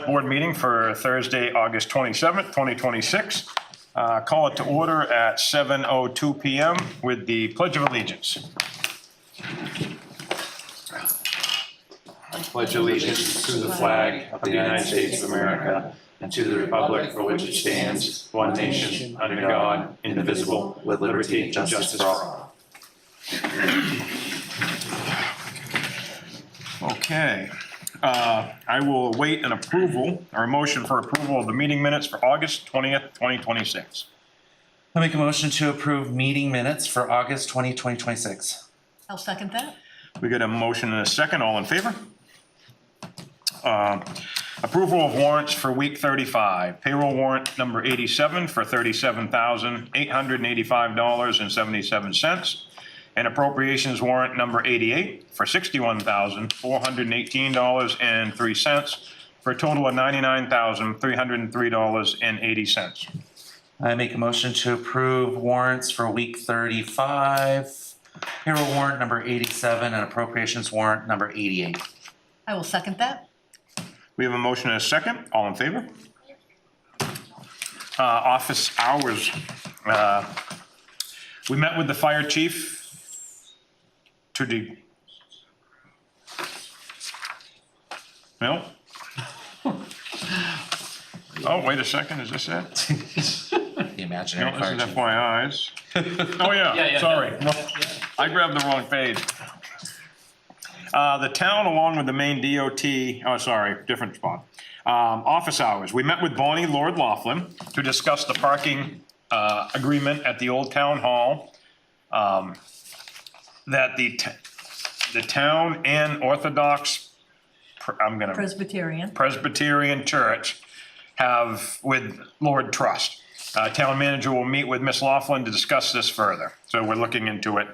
Select Board meeting for Thursday, August 27th, 2026. Call it to order at 7:02 p.m. with the Pledge of Allegiance. I pledge allegiance to the flag of the United States of America and to the republic for which it stands, one nation, under God, indivisible, with liberty and justice for all. Okay. I will await an approval or a motion for approval of the meeting minutes for August 20th, 2026. I make a motion to approve meeting minutes for August 20, 2026. I'll second that. We got a motion and a second. All in favor? Approval of warrants for week 35. Payroll warrant number 87 for $37,885.77. And appropriations warrant number 88 for $61,418.03 for a total of $99,303.80. I make a motion to approve warrants for week 35, payroll warrant number 87, and appropriations warrant number 88. I will second that. We have a motion and a second. All in favor? Office hours. We met with the fire chief to no? Oh, wait a second. Is this it? The imaginary No, fire this is chief. FYIs. Oh, yeah, sorry. No, I grabbed the wrong page. The town, along with the main DOT, oh, sorry, different spot. Office hours. We met with Bonnie Lord Laughlin to discuss the parking agreement at the old town hall. That the town and Orthodox, Presbyterian Church have with Lord Trust. Town manager will meet with Ms. Laughlin to discuss this further. So we're looking into it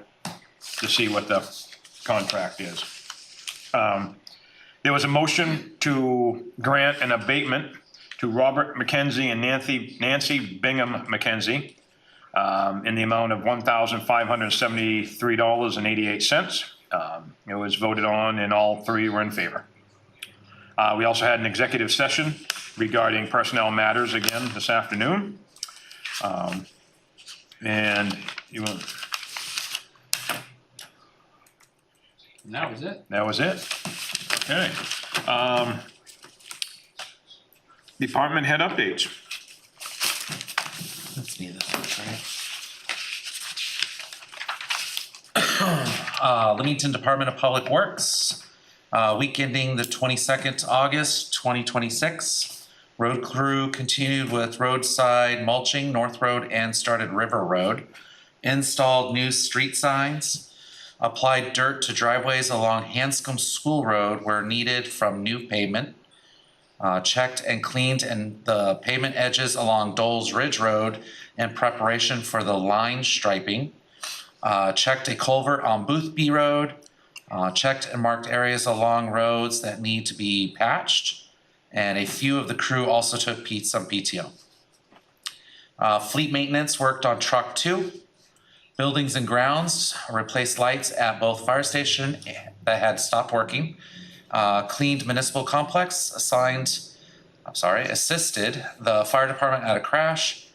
to see what the contract is. There was a motion to grant an abatement to Robert McKenzie and Nancy Bingham McKenzie in the amount of $1,573.88. It was voted on and all three were in favor. We also had an executive session regarding personnel matters again this afternoon. And you will. And that was it. That was it. Okay. Department head updates. That's me, this one, right? Limington Department of Public Works, week ending the 22nd August 2026. Road crew continued with roadside mulching, North Road and started River Road. Installed new street signs. Applied dirt to driveways along Hanscom School Road where needed from new pavement. Checked and cleaned the pavement edges along Dole's Ridge Road in preparation for the line striping. Checked a culvert on Boothby Road. Checked and marked areas along roads that need to be patched. And a few of the crew also took some PTO. Fleet maintenance worked on truck 2. Buildings and grounds replaced lights at both fire station that had stopped working. Cleaned municipal complex, assisted the fire department at a crash.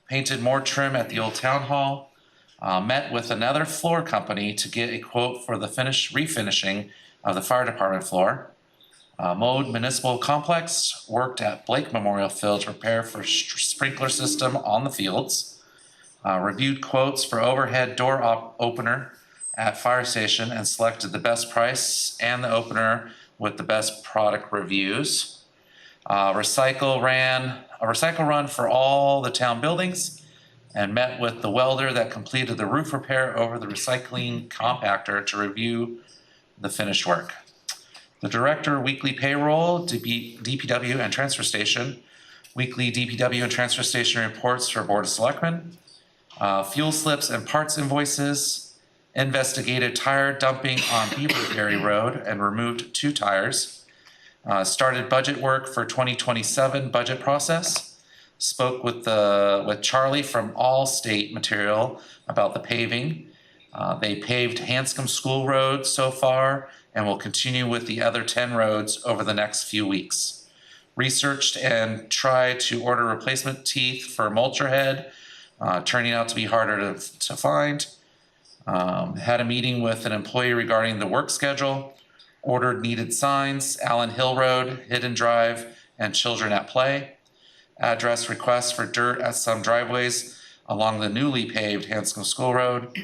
Painted more trim at the old town hall. Met with another floor company to get a quote for the refinishing of the fire department floor. Mowed municipal complex, worked at Blake Memorial Field to prepare for sprinkler system on the fields. Reviewed quotes for overhead door opener at fire station and selected the best price and the opener with the best product reviews. Recycle run for all the town buildings and met with the welder that completed the roof repair over the recycling compactor to review the finished work. The director weekly payroll, DPW and transfer station, weekly DPW and transfer station reports for Board of Selectmen, fuel slips and parts invoices, investigated tire dumping on Beaverberry Road and removed 2 tires, started budget work for 2027 budget process, spoke with Charlie from All State Material about the paving. They paved Hanscom School Road so far and will continue with the other 10 roads over the next few weeks. researched and tried to order replacement teeth for mulcher head, turning out to be harder to find. Had a meeting with an employee regarding the work schedule, ordered needed signs, Allen Hill Road, Hidden Drive, and Children at Play. Address requests for dirt at some driveways along the newly paved Hanscom School Road.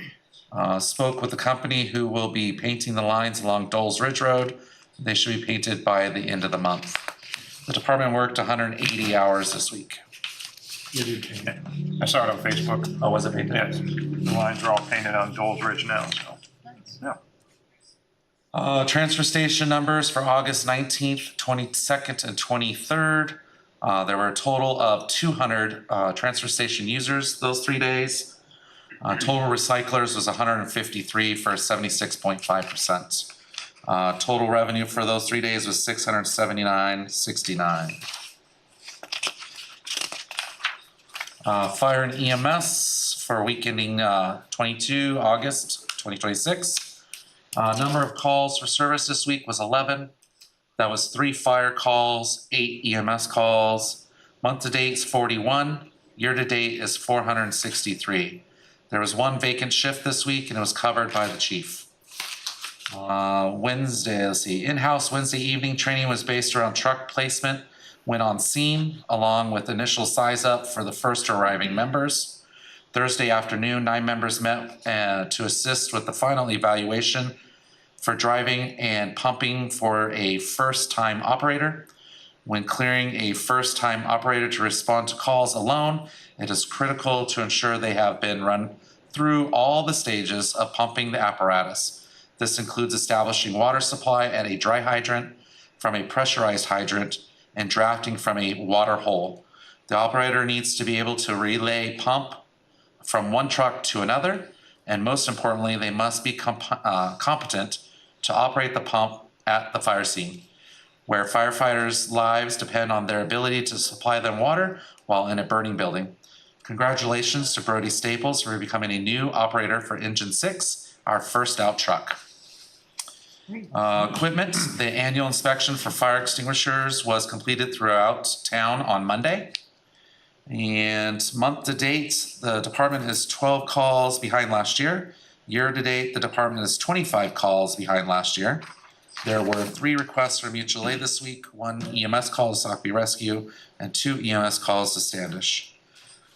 Spoke with the company who will be painting the lines along Dole's Ridge Road. They should be painted by the end of the month. The department worked 180 hours this week. I saw it on Facebook. Oh, was it painted? Yes, the lines are all painted on Dole's Ridge now, so, yeah. Transfer station numbers for August 19th, 22nd, and 23rd. There were a total of 200 transfer station users those 3 days. Total recyclers was 153 for 76.5%. Total revenue for those 3 days was $679.69. Fire and EMS for week ending 22 August 2026. Number of calls for service this week was 11. That was 3 fire calls, 8 EMS calls. Month to date is 41. Year to date is 463. There was 1 vacant shift this week and it was covered by the chief. Wednesday, let's see, in-house Wednesday evening training was based around truck placement when on scene, along with initial size up for the first arriving members. Thursday afternoon, 9 members met to assist with the final evaluation for driving and pumping for a first-time operator. When clearing a first-time operator to respond to calls alone, it is critical to ensure they have been run through all the stages of pumping the apparatus. This includes establishing water supply at a dry hydrant from a pressurized hydrant and drafting from a water hole. The operator needs to be able to relay pump from one truck to another, and most importantly, they must be competent to operate the pump at the fire scene, where firefighters' lives depend on their ability to supply them water while in a burning building. Congratulations to Brody Staples for becoming a new operator for Engine 6, our first out truck. Equipment, the annual inspection for fire extinguishers was completed throughout town on Monday. And month to date, the department is 12 calls behind last year. Year to date, the department is 25 calls behind last year. There were 3 requests for mutual aid this week, 1 EMS call to Sockby Rescue, and 2 EMS calls to Standish.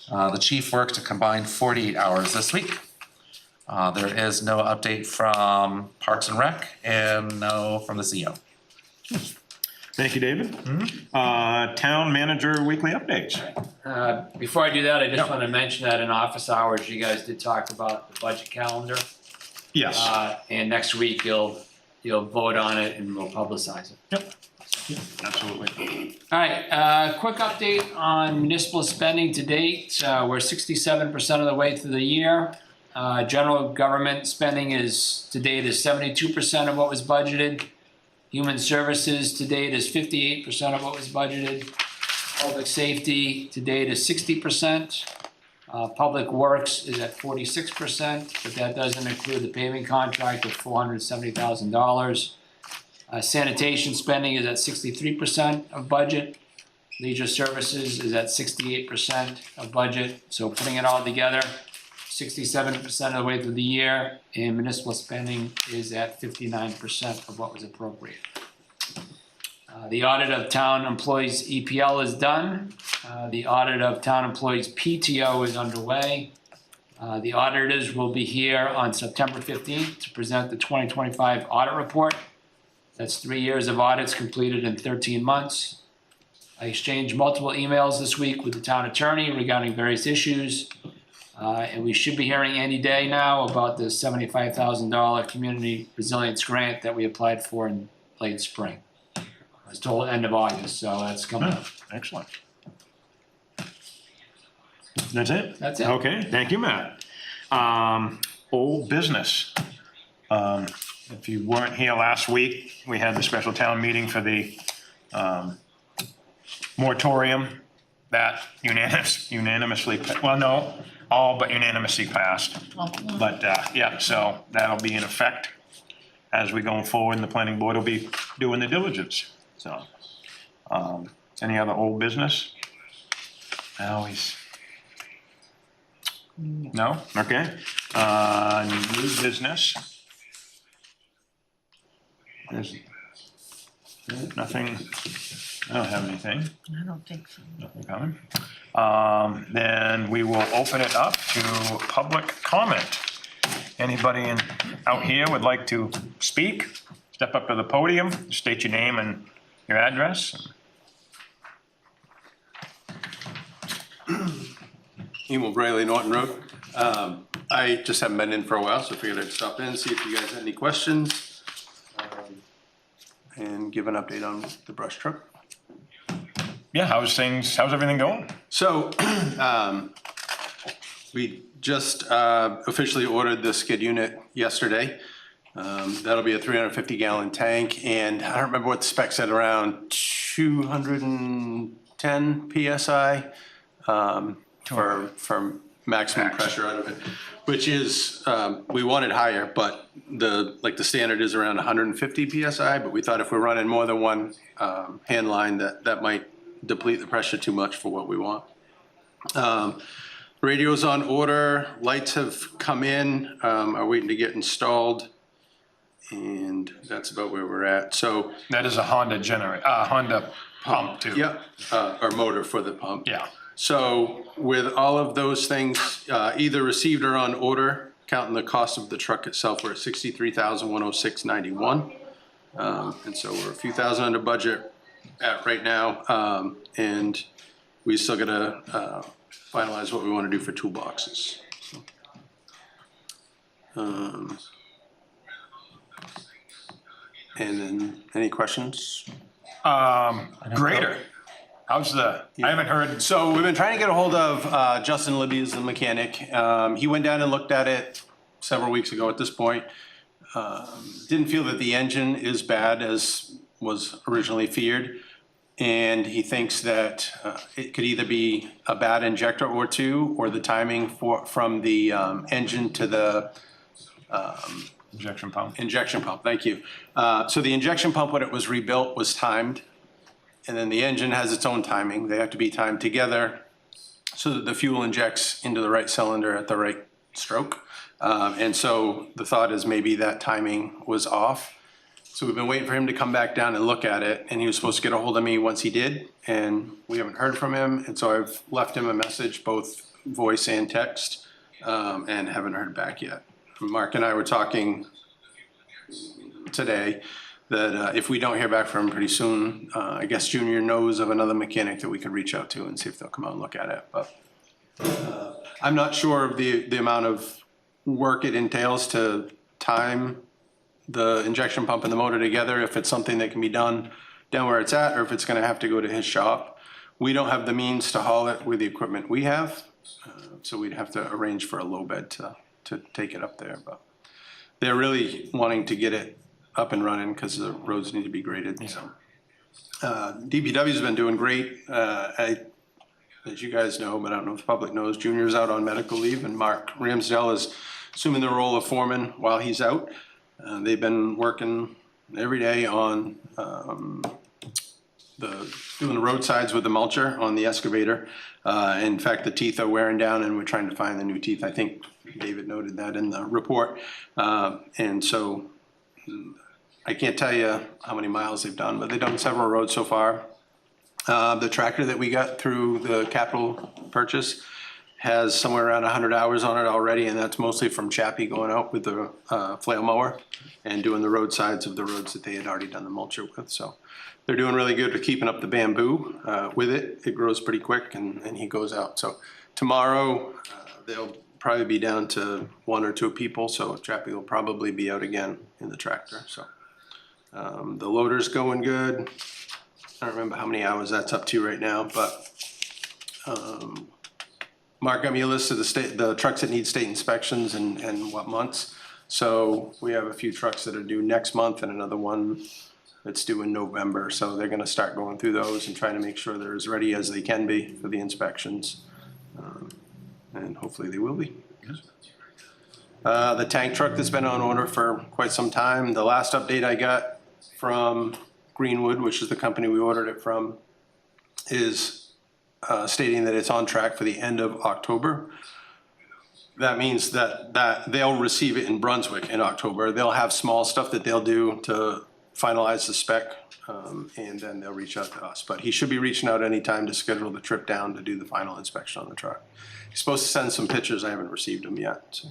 The chief worked a combined 48 hours this week. There is no update from Parks and Rec and no from the CEO. Thank you, David. Town manager weekly updates. Before I do that, I just want to mention that in office hours, you guys did talk about the budget calendar. Yes. And next week you'll vote on it and we'll publicize it. Yep. Absolutely. All right, quick update on municipal spending to date. We're 67% of the way through the year. General government spending is to date is 72% of what was budgeted. Human services to date is 58% of what was budgeted. Public safety to date is 60%. Public works is at 46%, but that doesn't include the paving contract of $470,000. Sanitation spending is at 63% of budget. Leisure services is at 68% of budget. So putting it all together, 67% of the way through the year, and municipal spending is at 59% of what was appropriate. The audit of town employees' EPL is done. The audit of town employees' PTO is underway. The auditors will be here on September 15th to present the 2025 audit report. That's 3 years of audits completed in 13 months. I exchanged multiple emails this week with the town attorney regarding various issues. And we should be hearing any day now about the $75,000 community resilience grant that we applied for in late spring. I was told end of August, so that's coming up. Excellent. That's it? That's it. Okay, thank you, Matt. Old business. If you weren't here last week, we had the special town meeting for the moratorium that unanimously, well, no, all but unanimously passed. But yeah, so that'll be in effect as we go forward, and the planning board will be doing the diligence. So Any other old business? Always. No? Okay. New business. There's nothing, I don't have anything. I don't think so. Nothing coming. Then we will open it up to public comment. Anybody out here would like to speak? Step up to the podium, state your name and your address. Emil Brayley, Norton Road. I just haven't been in for a while, so I figured I'd stop in and see if you guys had any questions. And give an update on the brush truck. Yeah, how's everything going? So, we just officially ordered the skid unit yesterday. That'll be a 350 gallon tank, and I don't remember what the spec said, around 210 PSI for maximum pressure out of it, which is, we wanted higher, but the standard is around 150 PSI, but we thought if we're running more than one hand line, that might deplete the pressure too much for what we want. Radio's on order, lights have come in, are waiting to get installed, and that's about where we're at. So, That is a Honda pump too. yep, or motor for the pump. Yeah. So with all of those things, either received or on order, counting the cost of the truck itself, we're at $63,106.91. And so we're a few thousand under budget at right now. And we still gotta finalize what we wanna do for toolboxes. And then, any questions? Grader. I haven't heard. So we've been trying to get a hold of Justin Libby, is the mechanic. He went down and looked at it several weeks ago at this point. Didn't feel that the engine is bad as was originally feared. And he thinks that it could either be a bad injector or two, or the timing from the engine to the Injection pump. injection pump, thank you. So the injection pump, when it was rebuilt, was timed. And then the engine has its own timing. They have to be timed together so that the fuel injects into the right cylinder at the right stroke. And so the thought is maybe that timing was off. So we've been waiting for him to come back down and look at it, and he was supposed to get a hold of me once he did, and we haven't heard from him. And so I've left him a message, both voice and text, and haven't heard back yet. Mark and I were talking today that if we don't hear back from him pretty soon, I guess Junior knows of another mechanic that we could reach out to and see if they'll come out and look at it. But I'm not sure of the amount of work it entails to time the injection pump and the motor together, if it's something that can be done down where it's at, or if it's gonna have to go to his shop. We don't have the means to haul it with the equipment we have, so we'd have to arrange for a low bed to take it up there. But they're really wanting to get it up and running because the roads need to be graded. Yeah. So DPW's been doing great. As you guys know, but I don't know if the public knows, Junior's out on medical leave, and Mark Ramsdell is assuming the role of foreman while he's out. They've been working every day on doing the roadsides with the mulcher on the excavator. In fact, the teeth are wearing down, and we're trying to find the new teeth. I think David noted that in the report. And so I can't tell you how many miles they've done, but they've done several roads so far. The tractor that we got through the capital purchase has somewhere around 100 hours on it already, and that's mostly from Chappie going out with the flail mower and doing the roadsides of the roads that they had already done the mulcher with. So they're doing really good with keeping up the bamboo with it. It grows pretty quick, and he goes out. So tomorrow they'll probably be down to 1 or 2 people, so Chappie will probably be out again in the tractor. So the loader's going good. I don't remember how many hours that's up to right now, but Mark got me a list of the trucks that need state inspections and what months. So we have a few trucks that are due next month and another one that's due in November. So they're gonna start going through those and trying to make sure they're as ready as they can be for the inspections. And hopefully they will be. The tank truck that's been on order for quite some time. The last update I got from Greenwood, which is the company we ordered it from, is stating that it's on track for the end of October. That means that they'll receive it in Brunswick in October. They'll have small stuff that they'll do to finalize the spec, and then they'll reach out to us. But he should be reaching out anytime to schedule the trip down to do the final inspection on the truck. He's supposed to send some pictures. I haven't received them yet. So.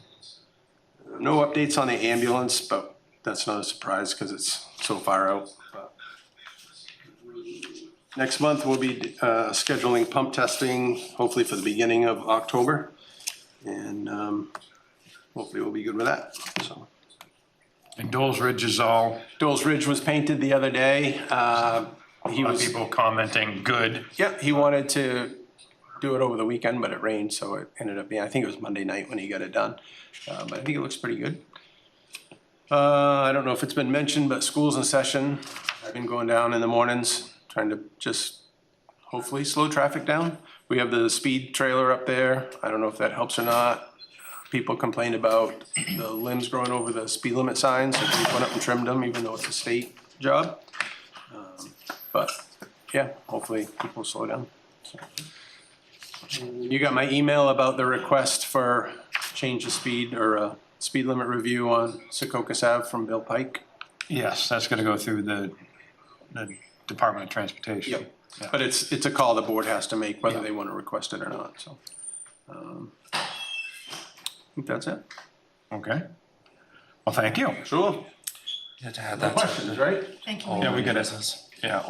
No updates on the ambulance, but that's not a surprise because it's so far out. But next month we'll be scheduling pump testing, hopefully for the beginning of October. And hopefully we'll be good with that, so. And Dole's Ridge is all, Dole's Ridge was painted the other day. He a lot of was, people commenting good. yeah, he wanted to do it over the weekend, but it rained, so it ended up being, I think it was Monday night when he got it done. But I think it looks pretty good. I don't know if it's been mentioned, but school's in session. I've been going down in the mornings, trying to just hopefully slow traffic down. We have the speed trailer up there. I don't know if that helps or not. People complained about the limbs growing over the speed limit signs, and we went up and trimmed them, even though it's a state job. But yeah, hopefully people slow down. So. You got my email about the request for change of speed or a speed limit review on Secocas Ave from Bill Pike. Yes, that's gonna go through the Department of Transportation. Yep. But it's a call the board has to make whether they want to request it or not, so. I think that's it. Okay. Well, thank you. Sure. You had to add No that to questions, right? Thank you. Yeah, we gotta, business yeah,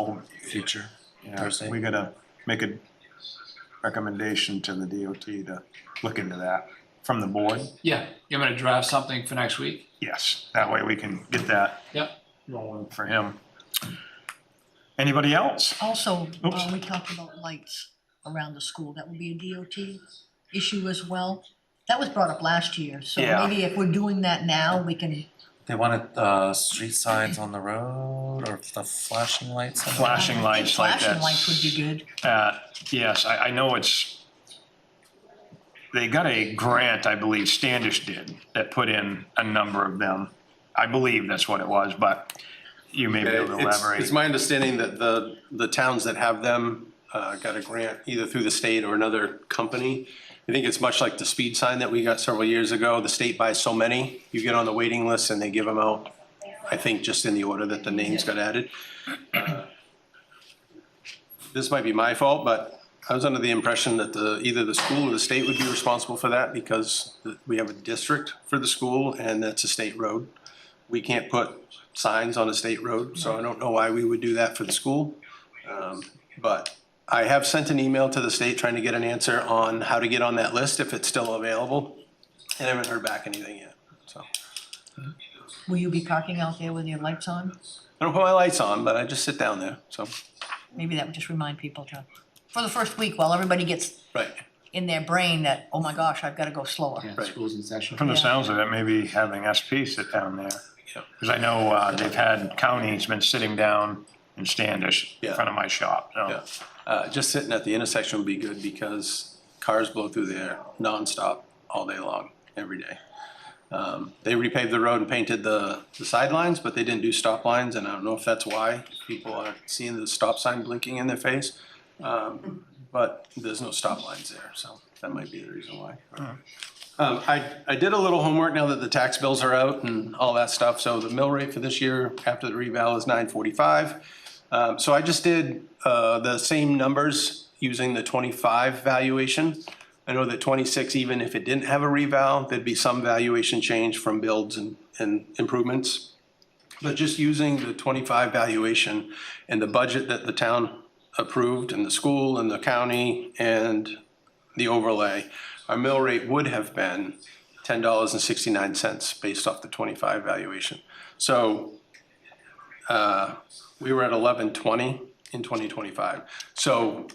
future yeah, Thursday. we gotta make a recommendation to the DOT to look into that from the board. Yeah, you're gonna draft something for next week? Yes, that way we can get that Yep. rolling for him. Anybody else? Also, Oops. we talked about lights around the school. That would be a DOT issue as well. That was brought up last year, so Yeah. maybe if we're doing that now, we can. They wanted street signs on the road or the flashing lights. On the road? Flashing lights like that. Flashing lights would be good. Yes, I know they got a grant, I believe Standish did, that put in a number of them. I believe that's what it was, but you may be able to elaborate. It's my understanding that the towns that have them got a grant either through the state or another company. I think it's much like the speed sign that we got several years ago. The state buys so many, you get on the waiting list and they give them out, I think, just in the order that the names got added. This might be my fault, but I was under the impression that either the school or the state would be responsible for that because we have a district for the school and that's a state road. We can't put signs on a state road, so I don't know why we would do that for the school. But I have sent an email to the state trying to get an answer on how to get on that list if it's still available. And I haven't heard back anything yet, so. Will you be parking out there with your lights on? I don't put my lights on, but I just sit down there, so. Maybe that would just remind people to, for the first week, while everybody gets Right. in their brain that, oh my gosh, I've gotta go slower. Yeah, Right. school's in session. From the Yeah. sounds of it, maybe having SP sit down there. Yeah. Because I know they've had counties been sitting down in Standish in Yeah. front of my shop. So. Yeah, just sitting at the intersection would be good because cars blow through there nonstop all day long, every day. They repaved the road and painted the sidelines, but they didn't do stop lines, and I don't know if that's why people aren't seeing the stop sign blinking in their face. But there's no stop lines there, so that might be the reason why. I did a little homework now that the tax bills are out and all that stuff. So the mill rate for this year after the reval is $9.45. So I just did the same numbers using the 25 valuation. I know that 26, even if it didn't have a reval, there'd be some valuation change from builds and improvements. But just using the 25 valuation and the budget that the town approved and the school and the county and the overlay, our mill rate would have been $10.69 based off the 25 valuation. So we were at 11.20 in 2025. So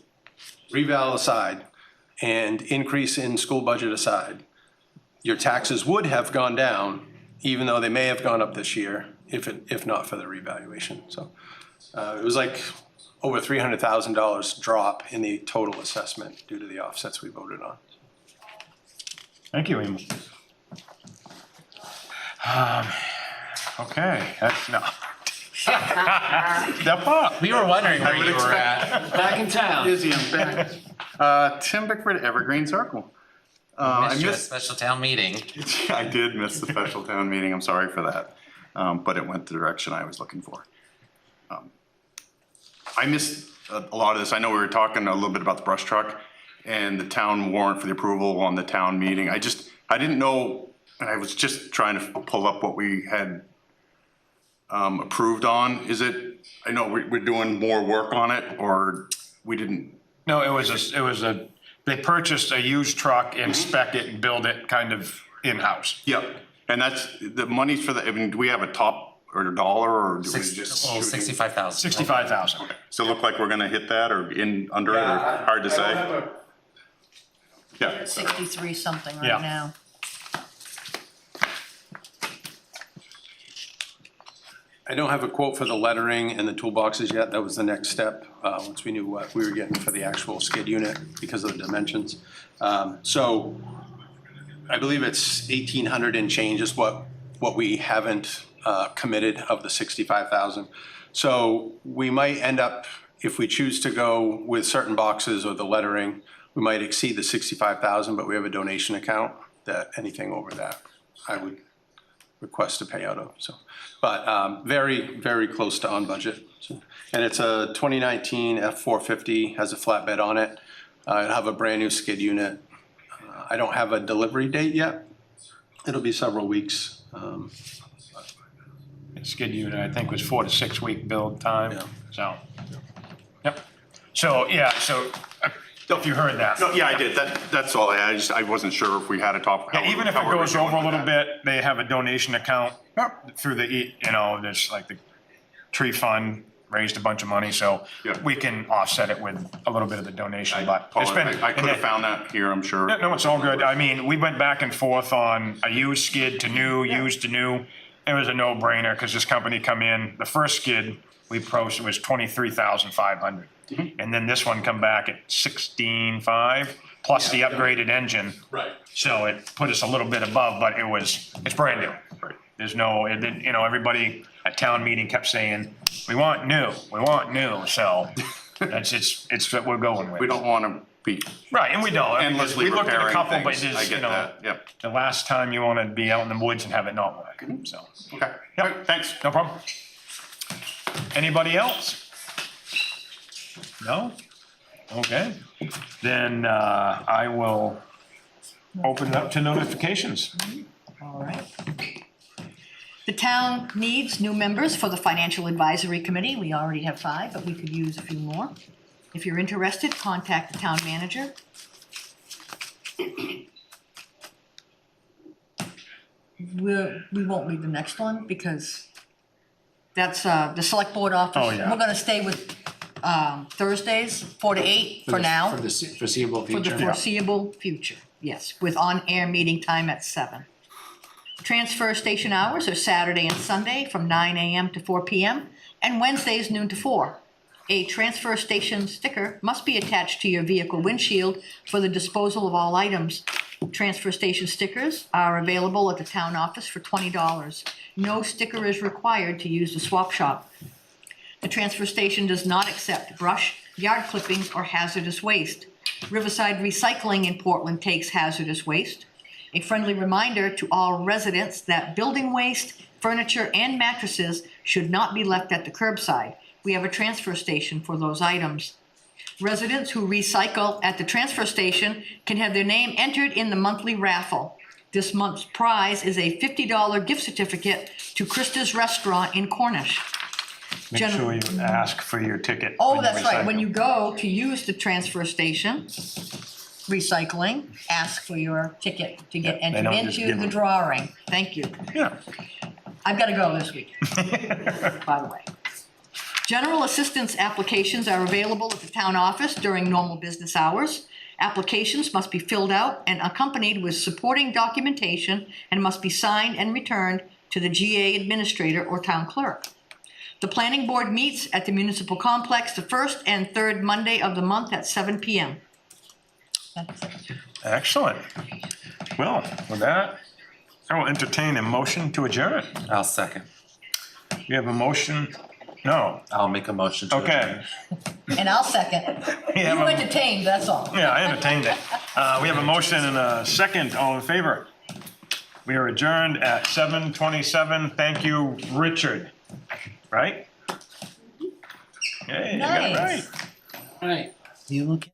reval aside and increase in school budget aside, your taxes would have gone down, even though they may have gone up this year if not for the revaluation. So it was like over $300,000 drop in the total assessment due to the offsets we voted on. Thank you, Emil. Okay, that's, no. Step up. We were wondering where would you were at. Back in town. Busy, I'm back. Tim Bickford, Evergreen Circle. I Missed you at missed, special town meeting. I did miss the special town meeting, I'm sorry for that. But it went the direction I was looking for. I missed a lot of this. I know we were talking a little bit about the brush truck and the town warrant for the approval on the town meeting. I didn't know, and I was just trying to pull up what we had approved on. Is it, I know we're doing more work on it, or we didn't? No, they purchased a used truck and spec it and build it kind of in-house. Yep. And that's, the money's for the, I mean, do we have a top or a dollar, or do we just? Oh, 65,000. 65,000. Does it look like we're gonna hit that, or under it, or hard to say? Yeah. 63 something Yeah. right now. I don't have a quote for the lettering and the toolboxes yet. That was the next step, once we knew what we were getting for the actual skid unit because of the dimensions. So I believe it's 1,800 and change is what we haven't committed of the 65,000. So we might end up, if we choose to go with certain boxes or the lettering, we might exceed the 65,000, but we have a donation account that anything over that I would request to pay out of, so. But very, very close to on budget. So, and it's a 2019 F450, has a flatbed on it. It'll have a brand new skid unit. I don't have a delivery date yet. It'll be several weeks. Skid unit, I think, was 4 to 6 week build time, Yeah. so. Yep. So, yeah, so, if you heard that. No, yeah, I did. That's all. I wasn't sure if we had a top. Yeah, even if it goes over a little bit, they have a donation account through the, there's like the tree fund raised a bunch of money, so Yeah. we can offset it with a little bit of the donation, but it's been. I could have found that here, I'm sure. No, it's all good. I mean, we went back and forth on a used skid to new, used to new. It was a no-brainer, because this company come in, the first skid we posted was 23,500. And then this one come back at 16,500, plus the upgraded engine. Right. So it put us a little bit above, but it's brand new. Right. There's no, everybody at town meeting kept saying, we want new, so it's what we're going with. We don't want to be Right, and we don't. endlessly We looked at a repairing couple, but things. I there's, get that, yep. the last time you wanna be out in the woods and have it not work, so. Okay, Yep. all right, thanks. No problem. Anybody else? No? Okay, then, I will open it up to notifications. All right. The town needs new members for the Financial Advisory Committee. We already have 5, but we could use a few more. If you're interested, contact the town manager. We won't read the next one because that's the select board office. Oh, yeah. We're gonna stay with Thursdays, 4 to 8 for now. For the foreseeable For the future. foreseeable future, yes, with on-air meeting time at 7. Transfer station hours are Saturday and Sunday from 9 AM to 4 PM, and Wednesdays noon to 4. A transfer station sticker must be attached to your vehicle windshield for the disposal of all items. Transfer station stickers are available at the town office for $20. No sticker is required to use the swap shop. The transfer station does not accept brush, yard clippings, or hazardous waste. Riverside Recycling in Portland takes hazardous waste. A friendly reminder to all residents that building waste, furniture, and mattresses should not be left at the curbside. We have a transfer station for those items. Residents who recycle at the transfer station can have their name entered in the monthly raffle. This month's prize is a $50 gift certificate to Krista's Restaurant in Cornish. Make sure you ask for your ticket. Oh, when you that's right, when recycle. you go to use the transfer station, recycling, ask for your ticket to get they entered don't just into give the them. drawing. Thank you. Yeah. I've gotta go this week, by the way. General assistance applications are available at the town office during normal business hours. Applications must be filled out and accompanied with supporting documentation and must be signed and returned to the GA administrator or town clerk. The planning board meets at the municipal complex the first and third Monday of the month at 7 PM. That's it. Excellent. Well, with that, I will entertain a motion to adjourn. I'll second. We have a motion No, I'll make a motion to adjourn. okay. And I'll second. You have a- entertained, that's all. Yeah, I entertained it. We have a motion and a second, all in favor? We are adjourned at 7:27. Thank you, Richard. Right? Yeah, you got it right. Nice. All right. You look.